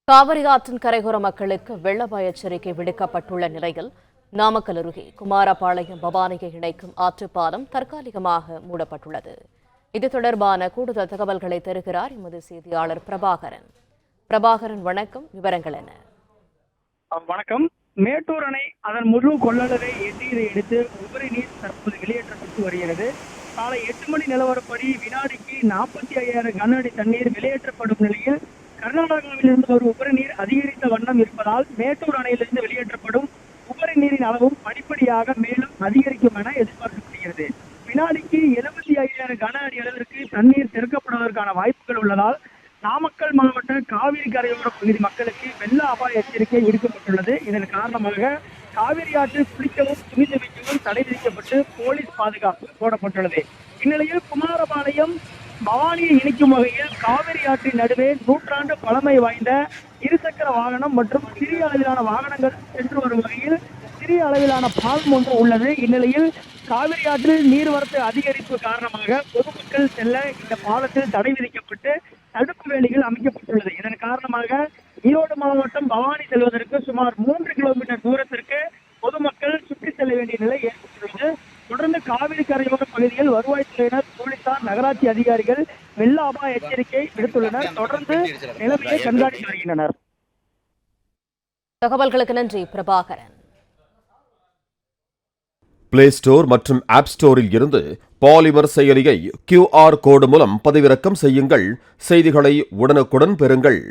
காவிரி ஆற்றின் கரையோர மக்களுக்கு வெள்ள அபாய எச்சரிக்கை விடுக்கப்பட்டுள்ள நிலையில் நாமக்கல் அருகே குமாரபாளையம் பவானியை இணைக்கும் ஆற்றுப்பாலம் தற்காலிகமாக மூடப்பட்டுள்ளது. இது தொடர்பான கூடுதல் தகவல்களை தருகிறார் எமது செய்தியாளர் பிரபாகரன். வணக்கம். விவரங்கள் என்ன? வணக்கம். மேட்டூர் அணை அதன் முழு கொள்ளளவை எட்டியதை அடுத்து உபரி நீர் தற்போது வெளியேற்றப்பட்டு வருகிறது. காலை 8 மணி நிலவரப்படி வினாடிக்கு 45,000 கன அடி தண்ணீர் வெளியேற்றப்படும் நிலையில் கர்நாடகாவிலிருந்து ஒரு உபரி நீர் அதிகரித்த வண்ணம் இருப்பதால் மேட்டூர் அணையிலிருந்து வெளியேற்றப்படும் உபரி நீரின் அளவும் படிப்படியாக மேலும் அதிகரிக்கும் என எதிர்பார்க்கப்படுகிறது. வினாடிக்கு 75,000 கன அடி அளவிற்கு தண்ணீர் திறக்கப்படுவதற்கான வாய்ப்புகள் உள்ளதால் நாமக்கல் மாவட்ட காவிரி கரையோர பகுதி மக்களுக்கு வெள்ள அபாய எச்சரிக்கை விடுக்கப்பட்டுள்ளது. இதன் காரணமாக காவிரி ஆற்றில் குளிக்கவும் துணி துவைக்கவும் தடை விதிக்கப்பட்டு போலீஸ் பாதுகாப்பு போடப்பட்டுள்ளது. இந்நிலையில் குமாரபாளையம் பவானியை இணைக்கும் வகையில் காவிரி ஆற்றின் நடுவே நூற்றாண்டு பழமை வாய்ந்த இருசக்கர வாகனம் மற்றும் சிறிய அளவிலான வாகனங்கள் சென்று வரும் வகையில் சிறிய அளவிலான பாலம் ஒன்று உள்ளது. இந்நிலையில் காவிரி ஆற்றில் நீர்வரத்து அதிகரிப்பு காரணமாக பொதுமக்கள் செல்ல இந்த பாலத்தில் தடை விதிக்கப்பட்டு தடுப்பு வேலிகள் அமைக்கப்பட்டுள்ளது. இதன் காரணமாக ஈரோடு மாவட்டம் பவானி செல்வதற்கு சுமார் 3 கிலோமீட்டர் தூரத்திற்கு பொதுமக்கள் சுற்றி செல்ல வேண்டிய நிலை ஏற்பட்டுள்ளது. தொடர்ந்து காவிரி கரையோர பகுதியில் வருவாய்த்துறையினர், போலீசார், நகராட்சி அதிகாரிகள் வெள்ள அபாய எச்சரிக்கை விடுத்துள்ளனர். தொடர்ந்து நிலைமையை கண்காணித்து வருகின்றனர். தகவல்களுக்கு நன்றி பிரபாகரன். பிளே ஸ்டோர் மற்றும் ஆப் ஸ்டோரில் இருந்து பாலிமர் செயலியை QR கோடு மூலம் பதிவிறக்கம் செய்யுங்கள். செய்திகளை உடனுக்குடன் பெறுங்கள்.